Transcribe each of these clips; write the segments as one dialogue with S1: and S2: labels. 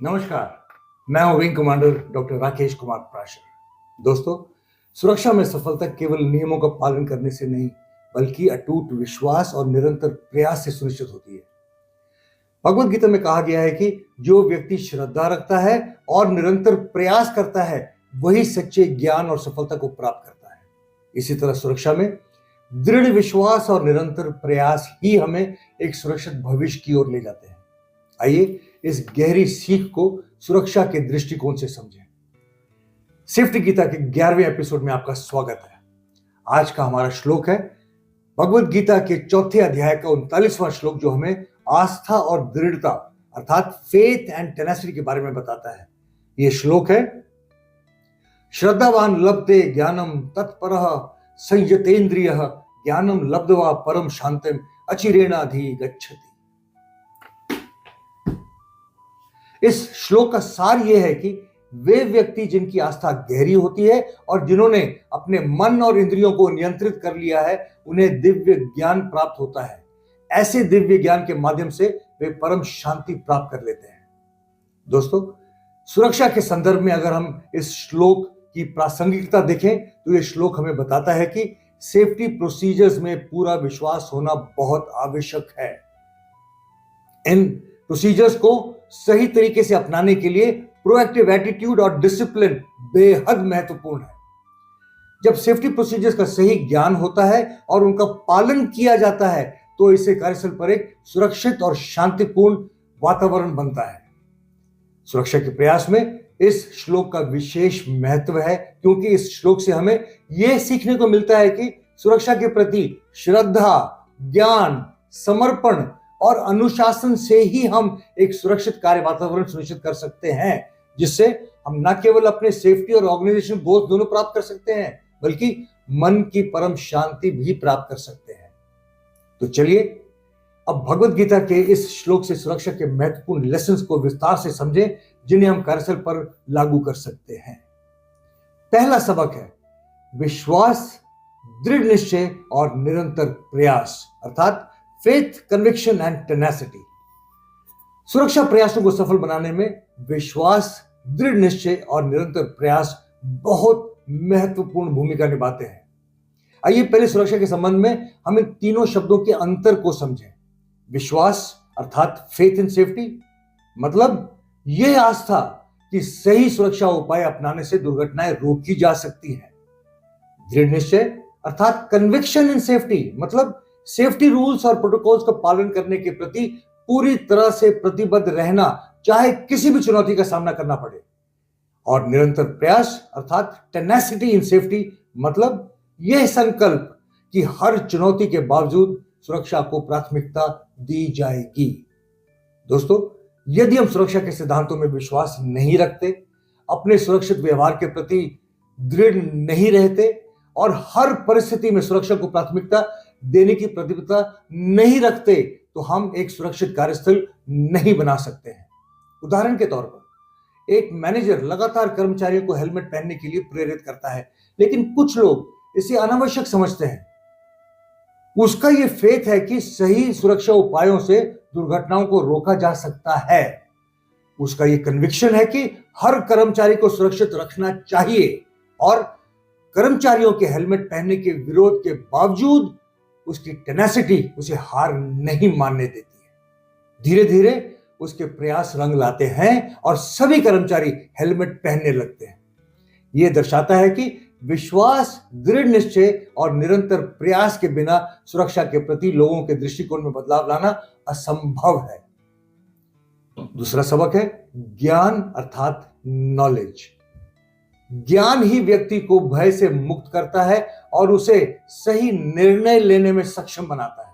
S1: नमस्कार। मैं हूं wing commander doctor Rakesh Kumar Prashar. दोस्तों, सुरक्षा में सफलता केवल नियमों का पालन करने से नहीं, बल्कि अटूट विश्वास और निरंतर प्रयास से सुनिश्चित होती है। भगवत गीता में कहा गया है कि जो व्यक्ति श्रद्धा रखता है और निरंतर प्रयास करता है, वही सच्चे ज्ञान और सफलता को प्राप्त करता है। इसी तरह सुरक्षा में दृढ़ विश्वास और निरंतर प्रयास ही हमें एक सुरक्षित भविष्य की ओर ले जाते हैं। आइए इस गहरी सीख को सुरक्षा के दृष्टिकोण से समझें। सेफ्टी गीता के 11वें एपिसोड में आपका स्वागत है। आज का हमारा श्लोक है भगवत गीता के 4थे अध्याय का 39वां श्लोक, जो हमें आस्था और दृढ़ता अर्थात फेथ एंड टेनेसिटी के बारे में बताता है। यह श्लोक है, श्रद्धावान लभते ज्ञानम तत्परः संयतेन्द्रियः ज्ञानम लब्ध्वा परम शांतिम अचिरेणाधि गच्छति। इस श्लोक का सार यह है कि वे व्यक्ति जिनकी आस्था गहरी होती है और जिन्होंने अपने मन और इंद्रियों को नियंत्रित कर लिया है, उन्हें दिव्य ज्ञान प्राप्त होता है। ऐसे दिव्य ज्ञान के माध्यम से वे परम शांति प्राप्त कर लेते हैं। दोस्तों, सुरक्षा के संदर्भ में अगर हम इस श्लोक की प्रासंगिकता देखें तो यह श्लोक हमें बताता है कि सेफ्टी प्रोसीजर्स में पूरा विश्वास होना बहुत आवश्यक है। इन प्रोसीजर्स को सही तरीके से अपनाने के लिए प्रोएक्टिव एटीट्यूड और डिसिप्लिन बेहद महत्वपूर्ण है। जब सेफ्टी प्रोसीजर्स का सही ज्ञान होता है और उनका पालन किया जाता है, तो इससे कार्यस्थल पर एक सुरक्षित और शांतिपूर्ण वातावरण बनता है। सुरक्षा के प्रयास में इस श्लोक का विशेष महत्व है, क्योंकि इस श्लोक से हमें यह सीखने को मिलता है कि सुरक्षा के प्रति श्रद्धा, ज्ञान, समर्पण और अनुशासन से ही हम एक सुरक्षित कार्य वातावरण सुनिश्चित कर सकते हैं, जिससे हम न केवल अपने सेफ्टी और ऑर्गेनाइजेशन गोल्स दोनों प्राप्त कर सकते हैं, बल्कि मन की परम शांति भी प्राप्त कर सकते हैं। तो चलिए अब भगवत गीता के इस श्लोक से सुरक्षा के महत्वपूर्ण लेसन्स को विस्तार से समझें, जिन्हें हम कार्यस्थल पर लागू कर सकते हैं। पहला सबक है विश्वास, दृढ़ निश्चय और निरंतर प्रयास अर्थात फेथ, कन्विक्शन एंड टेनेसिटी। सुरक्षा प्रयासों को सफल बनाने में विश्वास, दृढ़ निश्चय और निरंतर प्रयास बहुत महत्वपूर्ण भूमिका निभाते हैं। आइए पहले सुरक्षा के संबंध में हम इन तीनों शब्दों के अंतर को समझें। विश्वास अर्थात फेथ इन सेफ्टी, मतलब यह आस्था कि सही सुरक्षा उपाय अपनाने से दुर्घटनाएं रोकी जा सकती हैं। दृढ़ निश्चय अर्थात कन्विक्शन इन सेफ्टी, मतलब सेफ्टी रूल्स और प्रोटोकॉल्स का पालन करने के प्रति पूरी तरह से प्रतिबद्ध रहना, चाहे किसी भी चुनौती का सामना करना पड़े। और निरंतर प्रयास अर्थात टेनेसिटी इन सेफ्टी, मतलब यह संकल्प कि हर चुनौती के बावजूद सुरक्षा को प्राथमिकता दी जाएगी। दोस्तों, यदि हम सुरक्षा के सिद्धांतों में विश्वास नहीं रखते, अपने सुरक्षित व्यवहार के प्रति दृढ़ नहीं रहते और हर परिस्थिति में सुरक्षा को प्राथमिकता देने की प्रतिबद्धता नहीं रखते, तो हम एक सुरक्षित कार्यस्थल नहीं बना सकते हैं। उदाहरण के तौर पर एक मैनेजर लगातार कर्मचारियों को हेलमेट पहनने के लिए प्रेरित करता है, लेकिन कुछ लोग इसे अनावश्यक समझते हैं। उसका यह फेथ है कि सही सुरक्षा उपायों से दुर्घटनाओं को रोका जा सकता है। उसका यह कन्विक्शन है कि हर कर्मचारी को सुरक्षित रखना चाहिए और कर्मचारियों के हेलमेट पहनने के विरोध के बावजूद उसकी टेनेसिटी उसे हार नहीं मानने देती है। धीरे धीरे उसके प्रयास रंग लाते हैं और सभी कर्मचारी हेलमेट पहनने लगते हैं। यह दर्शाता है कि विश्वास, दृढ़ निश्चय और निरंतर प्रयास के बिना सुरक्षा के प्रति लोगों के दृष्टिकोण में बदलाव लाना असंभव है। दूसरा सबक है ज्ञान अर्थात नॉलेज। ज्ञान ही व्यक्ति को भय से मुक्त करता है और उसे सही निर्णय लेने में सक्षम बनाता है।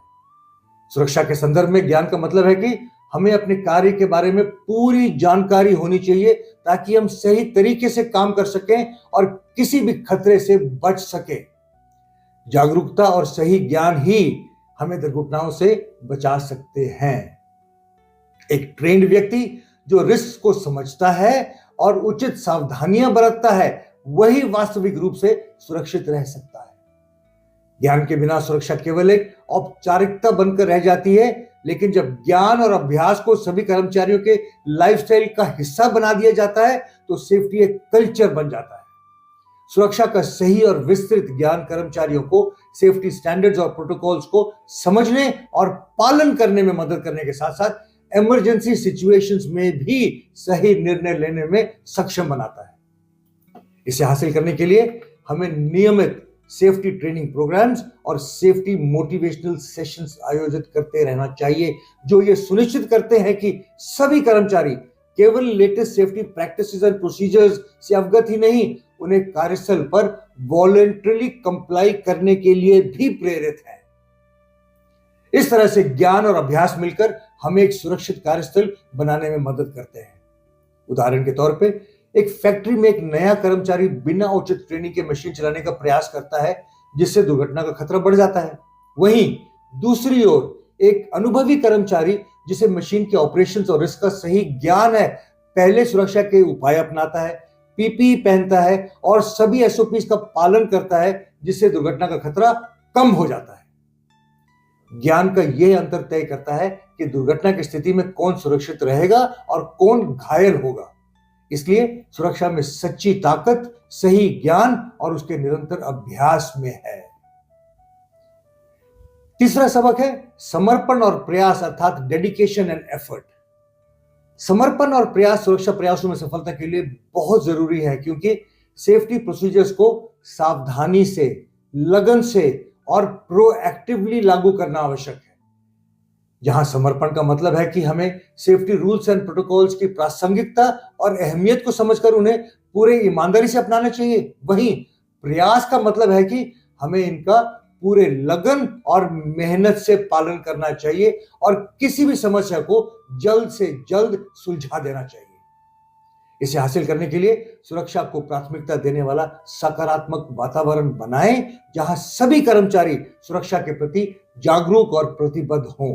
S1: सुरक्षा के संदर्भ में ज्ञान का मतलब है कि हमें अपने कार्य के बारे में पूरी जानकारी होनी चाहिए, ताकि हम सही तरीके से काम कर सकें और किसी भी खतरे से बच सकें। जागरूकता और सही ज्ञान ही हमें दुर्घटनाओं से बचा सकते हैं। एक ट्रेंड व्यक्ति जो रिस्क को समझता है और उचित सावधानियां बरतता है, वही वास्तविक रूप से सुरक्षित रह सकता है। ज्ञान के बिना सुरक्षा केवल एक औपचारिकता बनकर रह जाती है, लेकिन जब ज्ञान और अभ्यास को सभी कर्मचारियों के लाइफस्टाइल का हिस्सा बना दिया जाता है तो सेफ्टी एक कल्चर बन जाता है। सुरक्षा का सही और विस्तृत ज्ञान कर्मचारियों को सेफ्टी स्टैंडर्ड्स और प्रोटोकॉल्स को समझने और पालन करने में मदद करने के साथ साथ इमरजेंसी सिचुएशंस में भी सही निर्णय लेने में सक्षम बनाता है। इसे हासिल करने के लिए हमें नियमित सेफ्टी ट्रेनिंग प्रोग्राम्स और सेफ्टी मोटिवेशनल सेशंस आयोजित करते रहना चाहिए, जो ये सुनिश्चित करते हैं कि सभी कर्मचारी केवल latest safety practices and procedures से अवगत ही नहीं, उन्हें कार्यस्थल पर वॉलंटरली कंप्लाई करने के लिए भी प्रेरित है। इस तरह से ज्ञान और अभ्यास मिलकर हमें एक सुरक्षित कार्यस्थल बनाने में मदद करते हैं। उदाहरण के तौर पे एक फैक्ट्री में एक नया कर्मचारी बिना उचित ट्रेनिंग के मशीन चलाने का प्रयास करता है, जिससे दुर्घटना का खतरा बढ़ जाता है। वहीं दूसरी ओर एक अनुभवी कर्मचारी जिसे मशीन के ऑपरेशंस और रिस्क का सही ज्ञान है, पहले सुरक्षा के उपाय अपनाता है, पीपीई पहनता है और सभी एसओपीज का पालन करता है, जिससे दुर्घटना का खतरा कम हो जाता है। ज्ञान का यह अंतर तय करता है कि दुर्घटना की स्थिति में कौन सुरक्षित रहेगा और कौन घायल होगा। इसलिए सुरक्षा में सच्ची ताकत सही ज्ञान और उसके निरंतर अभ्यास में है। तीसरा सबक है समर्पण और प्रयास, अर्थात डेडिकेशन एंड एफर्ट। समर्पण और प्रयास सुरक्षा प्रयासों में सफलता के लिए बहुत जरूरी है, क्योंकि सेफ्टी प्रोसीजर्स को सावधानी से, लगन से और प्रोएक्टिवली लागू करना आवश्यक है। जहां समर्पण का मतलब है कि हमें सेफ्टी रूल्स एंड प्रोटोकॉल्स की प्रासंगिकता और अहमियत को समझकर उन्हें पूरे ईमानदारी से अपनाना चाहिए, वहीं प्रयास का मतलब है कि हमें इनका पूरे लगन और मेहनत से पालन करना चाहिए और किसी भी समस्या को जल्द से जल्द सुलझा देना चाहिए। इसे हासिल करने के लिए सुरक्षा को प्राथमिकता देने वाला सकारात्मक वातावरण बनाएं, जहां सभी कर्मचारी सुरक्षा के प्रति जागरूक और प्रतिबद्ध हों।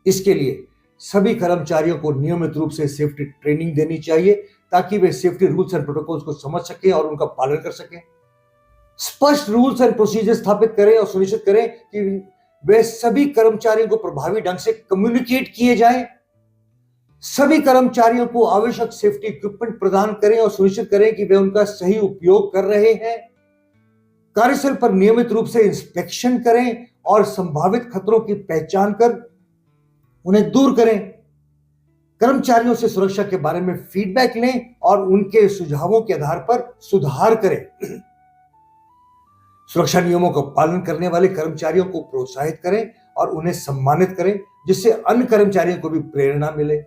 S1: इसके लिए सभी कर्मचारियों को नियमित रूप से सेफ्टी ट्रेनिंग देनी चाहिए, ताकि वे सेफ्टी रूल्स एंड प्रोटोकॉल्स को समझ सकें और उनका पालन कर सकें। स्पष्ट रूल्स एंड प्रोसीजर स्थापित करें और सुनिश्चित करें कि वे सभी कर्मचारियों को प्रभावी ढंग से कम्युनिकेट किए जाएं। सभी कर्मचारियों को आवश्यक सेफ्टी इक्विपमेंट प्रदान करें और सुनिश्चित करें कि वे उनका सही उपयोग कर रहे हैं। कार्यस्थल पर नियमित रूप से इंस्पेक्शन करें और संभावित खतरों की पहचान कर उन्हें दूर करें। कर्मचारियों से सुरक्षा के बारे में फीडबैक लें और उनके सुझावों के आधार पर सुधार करें। सुरक्षा नियमों का पालन करने वाले कर्मचारियों को प्रोत्साहित करें और उन्हें सम्मानित करें, जिससे अन्य कर्मचारियों को भी प्रेरणा मिले।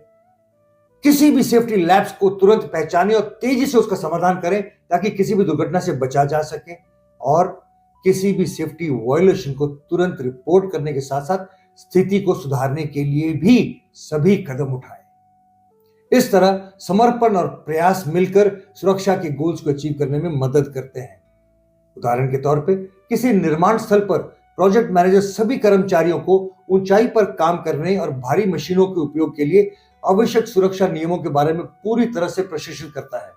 S1: किसी भी सेफ्टी लैप्स को तुरंत पहचानें और तेजी से उसका समाधान करें, ताकि किसी भी दुर्घटना से बचा जा सके, और किसी भी सेफ्टी वायलेशन को तुरंत रिपोर्ट करने के साथ साथ स्थिति को सुधारने के लिए भी सभी कदम उठाएं। इस तरह समर्पण और प्रयास मिलकर सुरक्षा के गोल्स को अचीव करने में मदद करते हैं। उदाहरण के तौर पे किसी निर्माण स्थल पर प्रोजेक्ट मैनेजर सभी कर्मचारियों को ऊंचाई पर काम करने और भारी मशीनों के उपयोग के लिए आवश्यक सुरक्षा नियमों के बारे में पूरी तरह से प्रशिक्षित करता है।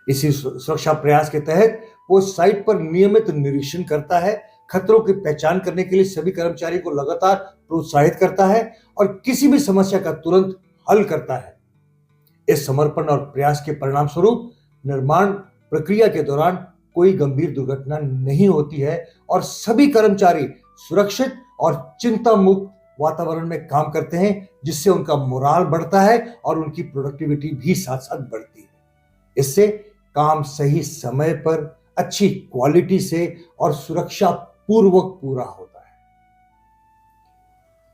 S1: इसी सुरक्षा प्रयास के तहत वो साइट पर नियमित निरीक्षण करता है, खतरों की पहचान करने के लिए सभी कर्मचारियों को लगातार प्रोत्साहित करता है और किसी भी समस्या का तुरंत हल करता है। इस समर्पण और प्रयास के परिणाम स्वरूप निर्माण प्रक्रिया के दौरान कोई गंभीर दुर्घटना नहीं होती है और सभी कर्मचारी सुरक्षित और चिंता मुक्त वातावरण में काम करते हैं, जिससे उनका मोराल बढ़ता है और उनकी प्रोडक्टिविटी भी साथ साथ बढ़ती है। इससे काम सही समय पर, अच्छी क्वालिटी से और सुरक्षा पूर्वक पूरा होता है।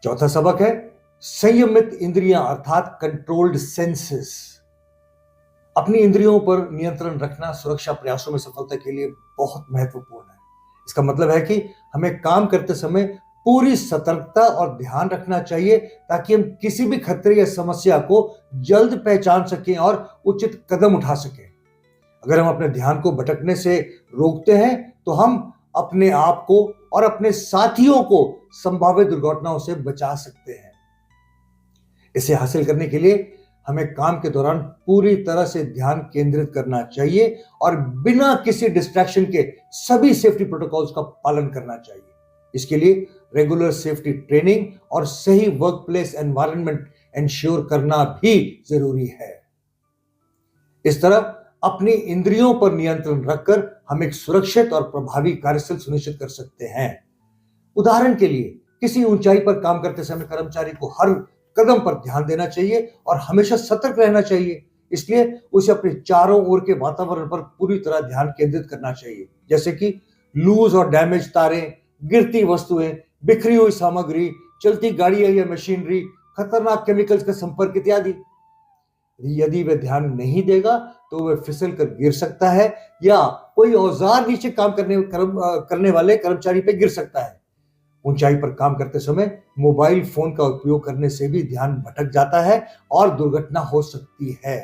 S1: चौथा सबक है संयमित इंद्रियां, अर्थात कंट्रोल्ड सेंसेस। अपनी इंद्रियों पर नियंत्रण रखना सुरक्षा प्रयासों में सफलता के लिए बहुत महत्वपूर्ण है। इसका मतलब है कि हमें काम करते समय पूरी सतर्कता और ध्यान रखना चाहिए, ताकि हम किसी भी खतरे या समस्या को जल्द पहचान सकें और उचित कदम उठा सकें। अगर हम अपने ध्यान को भटकने से रोकते हैं तो हम अपने आप को और अपने साथियों को संभावित दुर्घटनाओं से बचा सकते हैं। इसे हासिल करने के लिए हमें काम के दौरान पूरी तरह से ध्यान केंद्रित करना चाहिए और बिना किसी डिस्ट्रैक्शन के सभी सेफ्टी प्रोटोकॉल्स का पालन करना चाहिए। इसके लिए रेगुलर सेफ्टी ट्रेनिंग और सही वर्क प्लेस एनवायरनमेंट इंश्योर करना भी जरूरी है। इस तरह अपनी इंद्रियों पर नियंत्रण रखकर हम एक सुरक्षित और प्रभावी कार्यस्थल सुनिश्चित कर सकते हैं। उदाहरण के लिए किसी ऊंचाई पर काम करते समय कर्मचारी को हर कदम पर ध्यान देना चाहिए और हमेशा सतर्क रहना चाहिए। इसलिए उसे अपने चारों ओर के वातावरण पर पूरी तरह ध्यान केंद्रित करना चाहिए, जैसे कि लूज और डैमेज तारें, गिरती वस्तुएं, बिखरी हुई सामग्री, चलती गाड़ियां या मशीनरी, खतरनाक केमिकल्स का संपर्क इत्यादि। यदि वह ध्यान नहीं देगा तो वह फिसल कर गिर सकता है या कोई औजार नीचे काम करने वाले कर्मचारी पे गिर सकता है। ऊंचाई पर काम करते समय मोबाइल फोन का उपयोग करने से भी ध्यान भटक जाता है और दुर्घटना हो सकती है।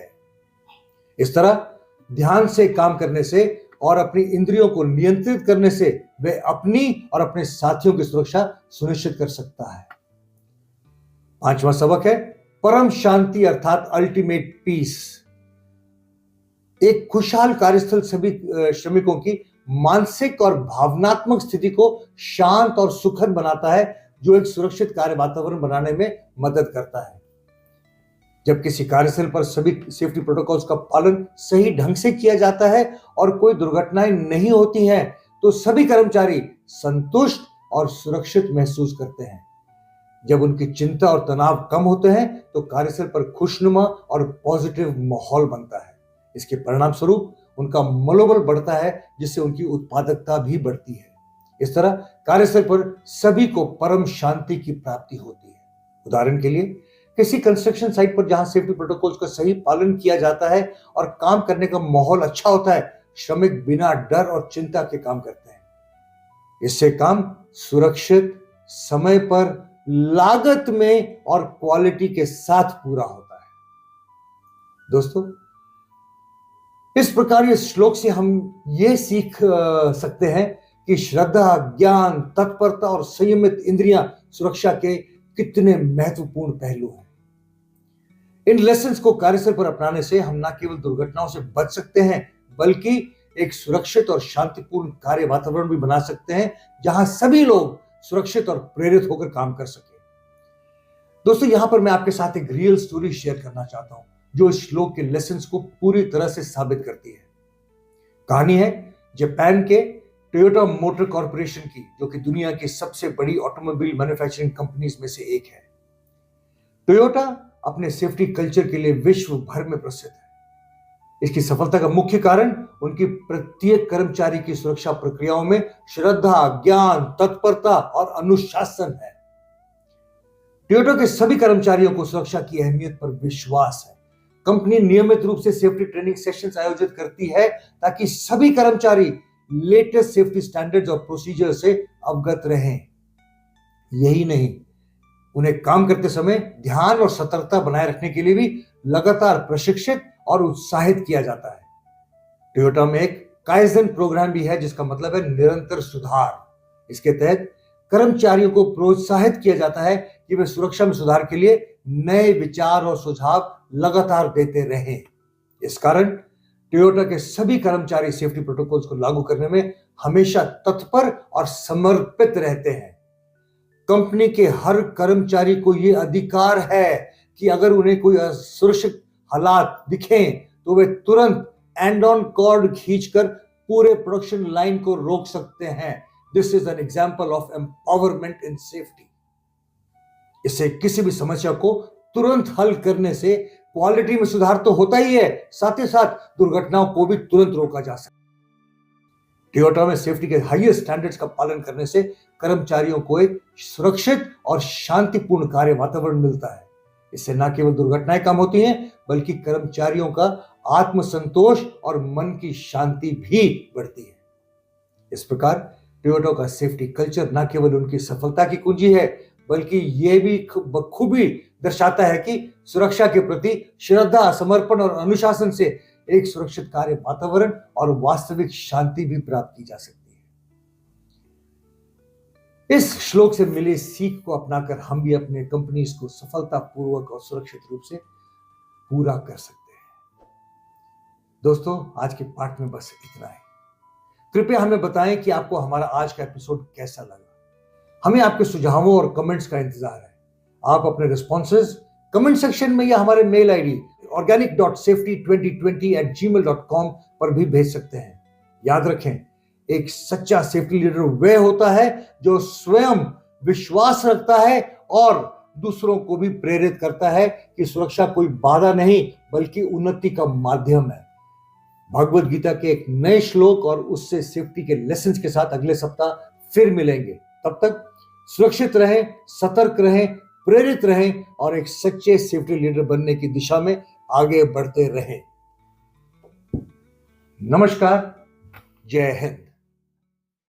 S1: इस तरह ध्यान से काम करने से और अपनी इंद्रियों को नियंत्रित करने से वह अपनी और अपने साथियों की सुरक्षा सुनिश्चित कर सकता है। पांचवा सबक है परम शांति अर्थात अल्टीमेट पीस। एक खुशहाल कार्यस्थल सभी श्रमिकों की मानसिक और भावनात्मक स्थिति को शांत और सुखद बनाता है, जो एक सुरक्षित कार्य वातावरण बनाने में मदद करता है। जब किसी कार्यस्थल पर सभी सेफ्टी प्रोटोकॉल्स का पालन सही ढंग से किया जाता है और कोई दुर्घटनाएं नहीं होती हैं, तो सभी कर्मचारी संतुष्ट और सुरक्षित महसूस करते हैं। जब उनकी चिंता और तनाव कम होते हैं तो कार्यस्थल पर खुशनुमा और पॉजिटिव माहौल बनता है। इसके परिणाम स्वरूप उनका मनोबल बढ़ता है, जिससे उनकी उत्पादकता भी बढ़ती है। इस तरह कार्यस्थल पर सभी को परम शांति की प्राप्ति होती है। उदाहरण के लिए किसी कंस्ट्रक्शन साइट पर जहां सेफ्टी प्रोटोकॉल्स का सही पालन किया जाता है और काम करने का माहौल अच्छा होता है, श्रमिक बिना डर और चिंता के काम करते हैं। इससे काम सुरक्षित, समय पर, लागत में और क्वालिटी के साथ पूरा होता है। दोस्तों, इस प्रकार इस श्लोक से हम ये सीख सकते हैं कि श्रद्धा, ज्ञान, तत्परता और संयमित इंद्रियां सुरक्षा के कितने महत्वपूर्ण पहलू हैं। इन लेसन्स को कार्यस्थल पर अपनाने से हम न केवल दुर्घटनाओं से बच सकते हैं, बल्कि एक सुरक्षित और शांतिपूर्ण कार्य वातावरण भी बना सकते हैं, जहां सभी लोग सुरक्षित और प्रेरित होकर काम कर सके। दोस्तों, यहां पर मैं आपके साथ एक रियल स्टोरी शेयर करना चाहता हूं, जो इस श्लोक के लेसन्स को पूरी तरह से साबित करती है। कहानी है जापान के टोयोटा मोटर कॉर्पोरेशन की, जो कि दुनिया की सबसे बड़ी ऑटोमोबाइल मैन्युफैक्चरिंग कंपनीज में से एक है। टोयोटा अपने सेफ्टी कल्चर के लिए विश्व भर में प्रसिद्ध है। इसकी सफलता का मुख्य कारण उनकी प्रत्येक कर्मचारी की सुरक्षा प्रक्रियाओं में श्रद्धा, ज्ञान, तत्परता और अनुशासन है। टोयोटा के सभी कर्मचारियों को सुरक्षा की अहमियत पर विश्वास है। कंपनी नियमित रूप से सेफ्टी ट्रेनिंग सेशंस आयोजित करती है, ताकि सभी कर्मचारी लेटेस्ट सेफ्टी स्टैंडर्ड्स और प्रोसीजर से अवगत रहें। यही नहीं, उन्हें काम करते समय ध्यान और सतर्कता बनाए रखने के लिए भी लगातार प्रशिक्षित और उत्साहित किया जाता है। टोयोटा में एक काइजन प्रोग्राम भी है, जिसका मतलब है निरंतर सुधार। इसके तहत कर्मचारियों को प्रोत्साहित किया जाता है कि वे सुरक्षा में सुधार के लिए नए विचार और सुझाव लगातार देते रहें। इस कारण टोयोटा के सभी कर्मचारी सेफ्टी प्रोटोकॉल्स को लागू करने में हमेशा तत्पर और समर्पित रहते हैं। कंपनी के हर कर्मचारी को यह अधिकार है कि अगर उन्हें कोई असुरक्षित हालात दिखें तो वे तुरंत एंड ऑन कॉर्ड खींचकर पूरे प्रोडक्शन लाइन को रोक सकते हैं। This is an example of empowerment in safety. इससे किसी भी समस्या को तुरंत हल करने से क्वालिटी में सुधार तो होता ही है, साथ ही साथ दुर्घटनाओं को भी तुरंत रोका जा सकता है। टोयोटा में सेफ्टी के हाईएस्ट स्टैंडर्ड्स का पालन करने से कर्मचारियों को एक सुरक्षित और शांतिपूर्ण कार्य वातावरण मिलता है। इससे न केवल दुर्घटनाएं कम होती हैं, बल्कि कर्मचारियों का आत्मसंतोष और मन की शांति भी बढ़ती है। इस प्रकार टोयोटा का सेफ्टी कल्चर न केवल उनकी सफलता की कुंजी है, बल्कि यह भी बखूबी दर्शाता है कि सुरक्षा के प्रति श्रद्धा, समर्पण और अनुशासन से एक सुरक्षित कार्य वातावरण और वास्तविक शांति भी प्राप्त की जा सकती है। इस श्लोक से मिले सीख को अपनाकर हम भी अपने कंपनीज को सफलतापूर्वक और सुरक्षित रूप से पूरा कर सकते हैं। दोस्तों, आज के पाठ में बस इतना ही। कृपया हमें बताएं कि आपको हमारा आज का एपिसोड कैसा लगा। हमें आपके सुझावों और कमेंट्स का इंतजार है। आप अपने रिस्पॉन्सेज कमेंट सेक्शन में या हमारे मेल आईडी organic.safety2020@gmail.com पर भी भेज सकते हैं। याद रखें, एक सच्चा सेफ्टी लीडर वह होता है जो स्वयं विश्वास रखता है और दूसरों को भी प्रेरित करता है कि सुरक्षा कोई बाधा नहीं बल्कि उन्नति का माध्यम है। भगवत गीता के एक नए श्लोक और उससे सेफ्टी के लेसन्स के साथ अगले सप्ताह फिर मिलेंगे। तब तक सुरक्षित रहें, सतर्क रहें, प्रेरित रहें और एक सच्चे सेफ्टी लीडर बनने की दिशा में आगे बढ़ते रहें। नमस्कार, जय हिंद।